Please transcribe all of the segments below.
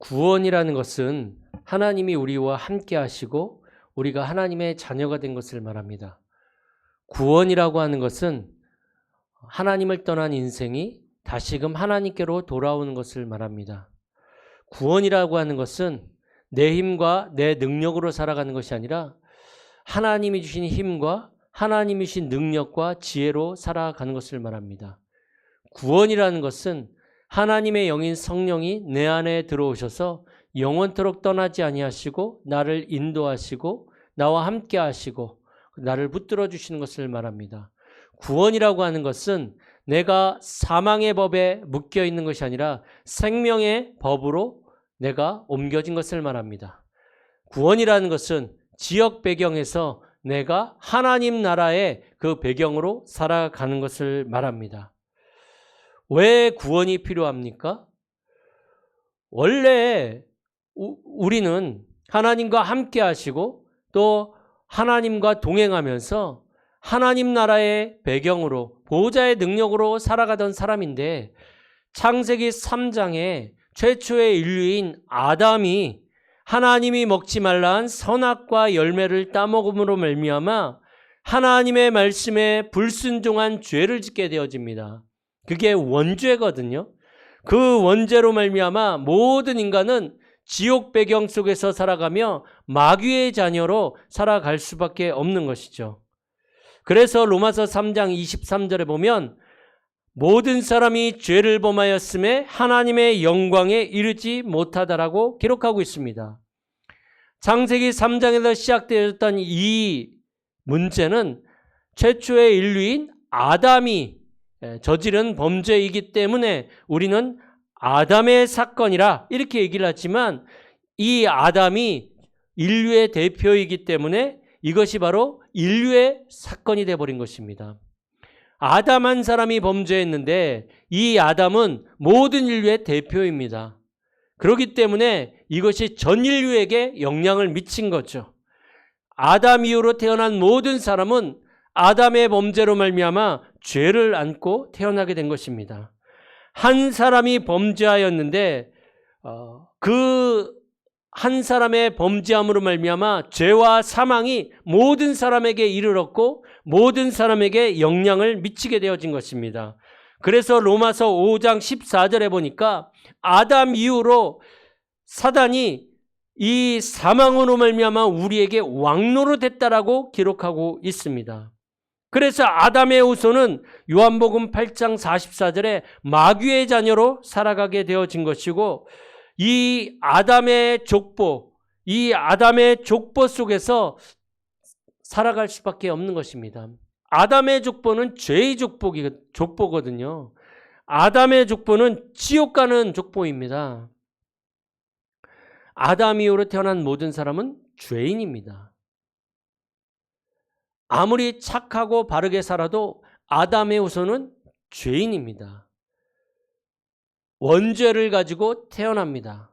구원이라는 것은 하나님이 우리와 함께 하시고 우리가 하나님의 자녀가 된 것을 말합니다. 구원이라고 하는 것은 하나님을 떠난 인생이 다시금 하나님께로 돌아오는 것을 말합니다. 구원이라고 하는 것은 내 힘과 내 능력으로 살아가는 것이 아니라 하나님이 주신 힘과 하나님이 주신 능력과 지혜로 살아가는 것을 말합니다. 구원이라는 것은 하나님의 영인 성령이 내 안에 들어오셔서 영원토록 떠나지 아니하시고 나를 인도하시고 나와 함께 하시고 나를 붙들어 주시는 것을 말합니다. 구원이라고 하는 것은 내가 사망의 법에 묶여 있는 것이 아니라 생명의 법으로 내가 옮겨진 것을 말합니다. 구원이라는 것은 지역 배경에서 내가 하나님 나라의 그 배경으로 살아가는 것을 말합니다. 왜 구원이 필요합니까? 원래 우리는 하나님과 함께 하시고 또 하나님과 동행하면서 하나님 나라의 배경으로 보호자의 능력으로 살아가던 사람인데 창세기 3장에 최초의 인류인 아담이 하나님이 먹지 말라 한 선악과 열매를 따먹음으로 말미암아 하나님의 말씀에 불순종한 죄를 짓게 되어집니다. 그게 원죄거든요. 그 원죄로 말미암아 모든 인간은 지옥 배경 속에서 살아가며 마귀의 자녀로 살아갈 수밖에 없는 것이죠. 그래서 로마서 3장 23절에 보면 모든 사람이 죄를 범하였음에 하나님의 영광에 이르지 못하다라고 기록하고 있습니다. 창세기 3장에서 시작되었던 이 문제는 최초의 인류인 아담이 저지른 범죄이기 때문에 우리는 아담의 사건이라 이렇게 얘기를 하지만 이 아담이 인류의 대표이기 때문에 이것이 바로 인류의 사건이 되어버린 것입니다. 아담 한 사람이 범죄했는데 이 아담은 모든 인류의 대표입니다. 그렇기 때문에 이것이 전 인류에게 영향을 미친 거죠. 아담 이후로 태어난 모든 사람은 아담의 범죄로 말미암아 죄를 안고 태어나게 된 것입니다. 한 사람이 범죄하였는데 그 한 사람의 범죄함으로 말미암아 죄와 사망이 모든 사람에게 이르렀고 모든 사람에게 영향을 미치게 되어진 것입니다. 그래서 로마서 5장 14절에 보니까 아담 이후로 사단이 이 사망으로 말미암아 우리에게 왕노로 됐다라고 기록하고 있습니다. 그래서 아담의 후손은 요한복음 8장 44절에 마귀의 자녀로 살아가게 되어진 것이고 이 아담의 족보 속에서 살아갈 수밖에 없는 것입니다. 아담의 족보는 죄의 족보거든요. 아담의 족보는 지옥 가는 족보입니다. 아담 이후로 태어난 모든 사람은 죄인입니다. 아무리 착하고 바르게 살아도 아담의 후손은 죄인입니다. 원죄를 가지고 태어납니다.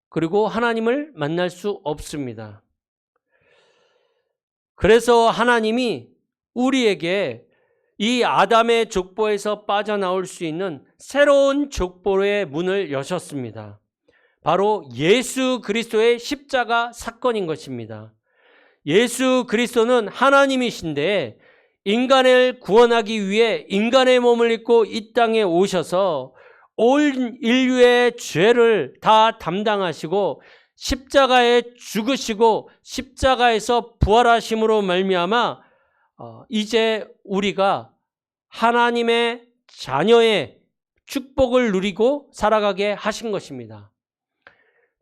그리고 하나님을 만날 수 없습니다. 그래서 하나님이 우리에게 이 아담의 족보에서 빠져나올 수 있는 새로운 족보의 문을 여셨습니다. 바로 예수 그리스도의 십자가 사건인 것입니다. 예수 그리스도는 하나님이신데 인간을 구원하기 위해 인간의 몸을 입고 이 땅에 오셔서 온 인류의 죄를 다 담당하시고 십자가에 죽으시고 십자가에서 부활하심으로 말미암아 이제 우리가 하나님의 자녀의 축복을 누리고 살아가게 하신 것입니다.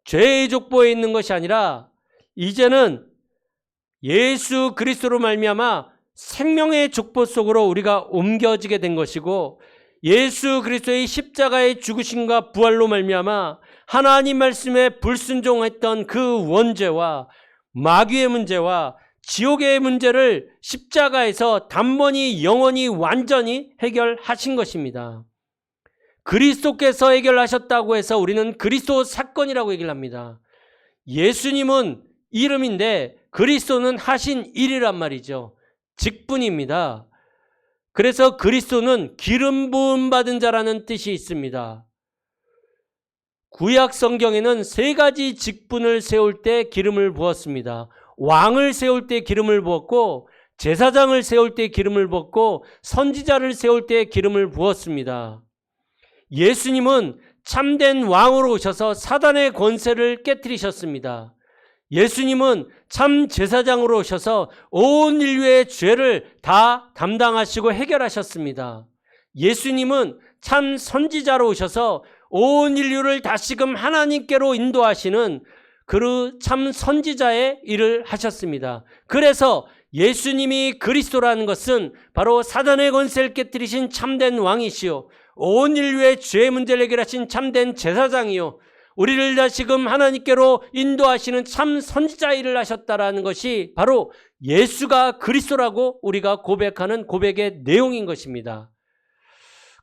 죄의 족보에 있는 것이 아니라 이제는 예수 그리스도로 말미암아 생명의 족보 속으로 우리가 옮겨지게 된 것이고 예수 그리스도의 십자가의 죽으심과 부활로 말미암아 하나님 말씀에 불순종했던 그 원죄와 마귀의 문제와 지옥의 문제를 십자가에서 단번에 영원히 완전히 해결하신 것입니다. 그리스도께서 해결하셨다고 해서 우리는 그리스도 사건이라고 얘기를 합니다. 예수님은 이름인데 그리스도는 하신 일이란 말이죠. 직분입니다. 그래서 그리스도는 기름 부음 받은 자라는 뜻이 있습니다. 구약 성경에는 세 가지 직분을 세울 때 기름을 부었습니다. 왕을 세울 때 기름을 부었고, 제사장을 세울 때 기름을 부었고, 선지자를 세울 때 기름을 부었습니다. 예수님은 참된 왕으로 오셔서 사단의 권세를 깨뜨리셨습니다. 예수님은 참 제사장으로 오셔서 온 인류의 죄를 다 담당하시고 해결하셨습니다. 예수님은 참 선지자로 오셔서 온 인류를 다시금 하나님께로 인도하시는 그 참 선지자의 일을 하셨습니다. 그래서 예수님이 그리스도라는 것은 바로 사단의 권세를 깨뜨리신 참된 왕이시요, 온 인류의 죄 문제를 해결하신 참된 제사장이요, 우리를 다시금 하나님께로 인도하시는 참 선지자 일을 하셨다라는 것이 바로 예수가 그리스도라고 우리가 고백하는 고백의 내용인 것입니다.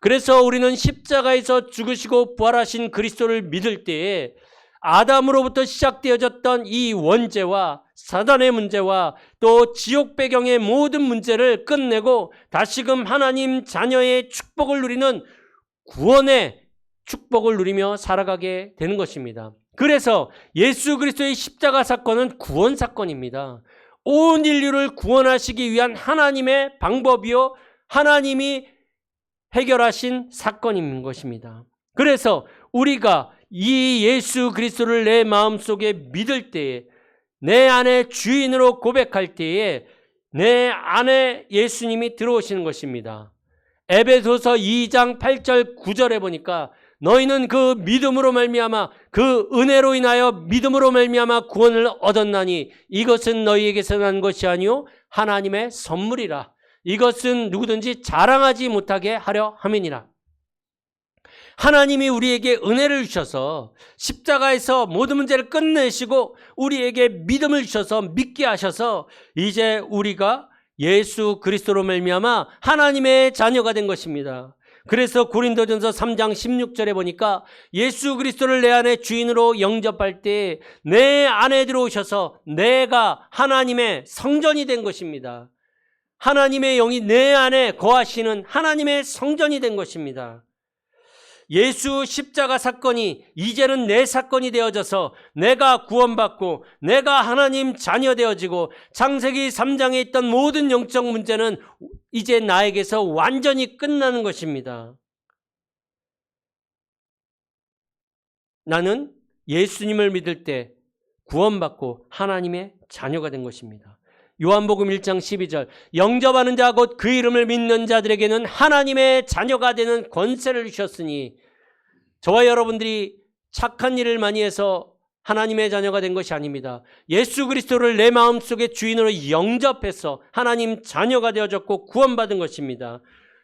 그래서 우리는 십자가에서 죽으시고 부활하신 그리스도를 믿을 때에 아담으로부터 시작되어졌던 이 원죄와 사단의 문제와 또 지옥 배경의 모든 문제를 끝내고 다시금 하나님 자녀의 축복을 누리는 구원의 축복을 누리며 살아가게 되는 것입니다. 그래서 예수 그리스도의 십자가 사건은 구원 사건입니다. 온 인류를 구원하시기 위한 하나님의 방법이요, 하나님이 해결하신 사건인 것입니다. 그래서 우리가 이 예수 그리스도를 내 마음속에 믿을 때에, 내 안에 주인으로 고백할 때에 내 안에 예수님이 들어오시는 것입니다. 에베소서 2장 8절 9절에 보니까 너희는 그 믿음으로 말미암아, 그 은혜로 인하여 믿음으로 말미암아 구원을 얻었나니 이것은 너희에게서 난 것이 아니요 하나님의 선물이라. 이것은 누구든지 자랑하지 못하게 하려 함이니라. 하나님이 우리에게 은혜를 주셔서 십자가에서 모든 문제를 끝내시고 우리에게 믿음을 주셔서 믿게 하셔서 이제 우리가 예수 그리스도로 말미암아 하나님의 자녀가 된 것입니다. 그래서 고린도전서 3장 16절에 보니까 예수 그리스도를 내 안에 주인으로 영접할 때 내 안에 들어오셔서 내가 하나님의 성전이 된 것입니다. 하나님의 영이 내 안에 거하시는 하나님의 성전이 된 것입니다. 예수 십자가 사건이 이제는 내 사건이 되어져서 내가 구원받고 내가 하나님 자녀 되어지고 창세기 3장에 있던 모든 영적 문제는 이제 나에게서 완전히 끝나는 것입니다. 나는 예수님을 믿을 때 구원받고 하나님의 자녀가 된 것입니다. 요한복음 1장 12절, 영접하는 자 곧 그 이름을 믿는 자들에게는 하나님의 자녀가 되는 권세를 주셨으니, 저와 여러분들이 착한 일을 많이 해서 하나님의 자녀가 된 것이 아닙니다. 예수 그리스도를 내 마음속에 주인으로 영접해서 하나님 자녀가 되어졌고 구원받은 것입니다.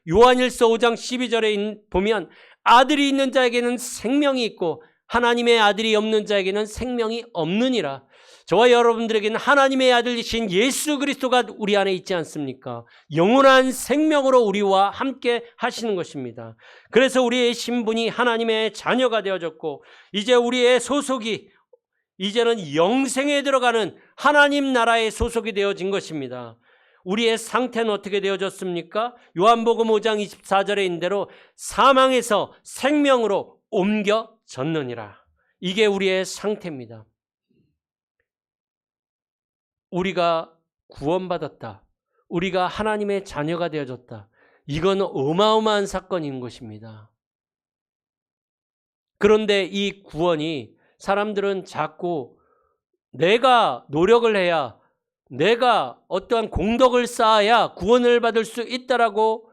요한일서 5장 12절에 보면 아들이 있는 자에게는 생명이 있고 하나님의 아들이 없는 자에게는 생명이 없느니라. 저와 여러분들에게는 하나님의 아들이신 예수 그리스도가 우리 안에 있지 않습니까? 영원한 생명으로 우리와 함께 하시는 것입니다. 그래서 우리의 신분이 하나님의 자녀가 되어졌고 이제 우리의 소속이 이제는 영생에 들어가는 하나님 나라의 소속이 되어진 것입니다. 우리의 상태는 어떻게 되어졌습니까? 요한복음 5장 24절에 있는 대로 사망에서 생명으로 옮겨졌느니라. 이게 우리의 상태입니다. 우리가 구원받았다. 우리가 하나님의 자녀가 되어졌다. 이건 어마어마한 사건인 것입니다. 그런데 이 구원이 사람들은 자꾸 내가 노력을 해야, 내가 어떠한 공덕을 쌓아야 구원을 받을 수 있다라고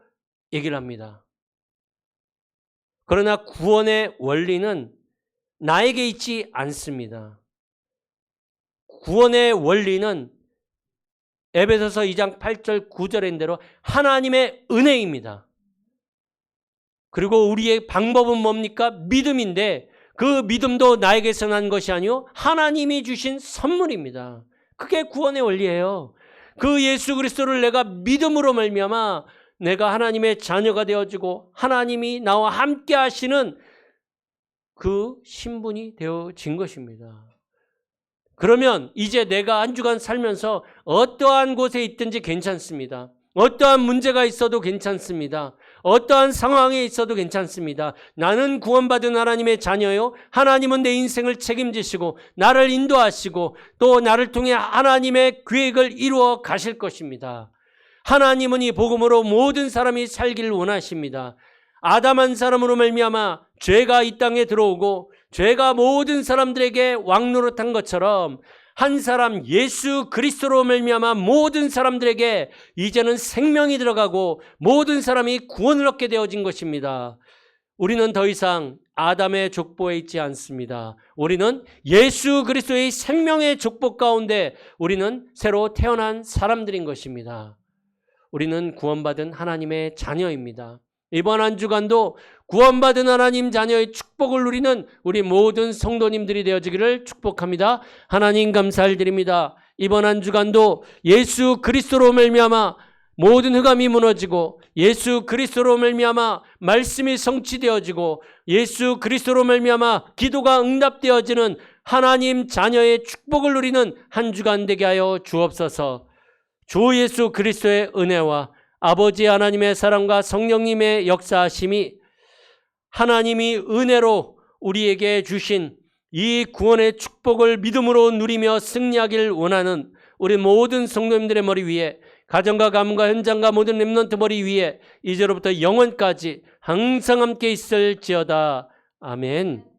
얘기를 합니다. 그러나 구원의 원리는 나에게 있지 않습니다. 구원의 원리는 에베소서 2장 8절 9절인 대로 하나님의 은혜입니다. 그리고 우리의 방법은 뭡니까? 믿음인데 그 믿음도 나에게서 난 것이 아니요 하나님이 주신 선물입니다. 그게 구원의 원리예요. 그 예수 그리스도를 내가 믿음으로 말미암아 내가 하나님의 자녀가 되어지고 하나님이 나와 함께 하시는 그 신분이 되어진 것입니다. 그러면 이제 내가 한 주간 살면서 어떠한 곳에 있든지 괜찮습니다. 어떠한 문제가 있어도 괜찮습니다. 어떠한 상황에 있어도 괜찮습니다. 나는 구원받은 하나님의 자녀요. 하나님은 내 인생을 책임지시고 나를 인도하시고 또 나를 통해 하나님의 계획을 이루어 가실 것입니다. 하나님은 이 복음으로 모든 사람이 살기를 원하십니다. 아담 한 사람으로 말미암아 죄가 이 땅에 들어오고 죄가 모든 사람들에게 왕노릇한 것처럼 한 사람 예수 그리스도로 말미암아 모든 사람들에게 이제는 생명이 들어가고 모든 사람이 구원을 얻게 되어진 것입니다. 우리는 더 이상 아담의 족보에 있지 않습니다. 우리는 예수 그리스도의 생명의 족보 가운데 우리는 새로 태어난 사람들인 것입니다. 우리는 구원받은 하나님의 자녀입니다. 이번 한 주간도 구원받은 하나님 자녀의 축복을 누리는 우리 모든 성도님들이 되어지기를 축복합니다. 하나님 감사를 드립니다. 이번 한 주간도 예수 그리스도로 말미암아 모든 흑암이 무너지고 예수 그리스도로 말미암아 말씀이 성취되어지고 예수 그리스도로 말미암아 기도가 응답되어지는 하나님 자녀의 축복을 누리는 한 주간 되게 하여 주옵소서. 주 예수 그리스도의 은혜와 아버지 하나님의 사랑과 성령님의 역사하심이 하나님이 은혜로 우리에게 주신 이 구원의 축복을 믿음으로 누리며 승리하기를 원하는 우리 모든 성도님들의 머리 위에, 가정과 가문과 현장과 모든 렘넌트 머리 위에 이제로부터 영원까지 항상 함께 있을지어다. 아멘.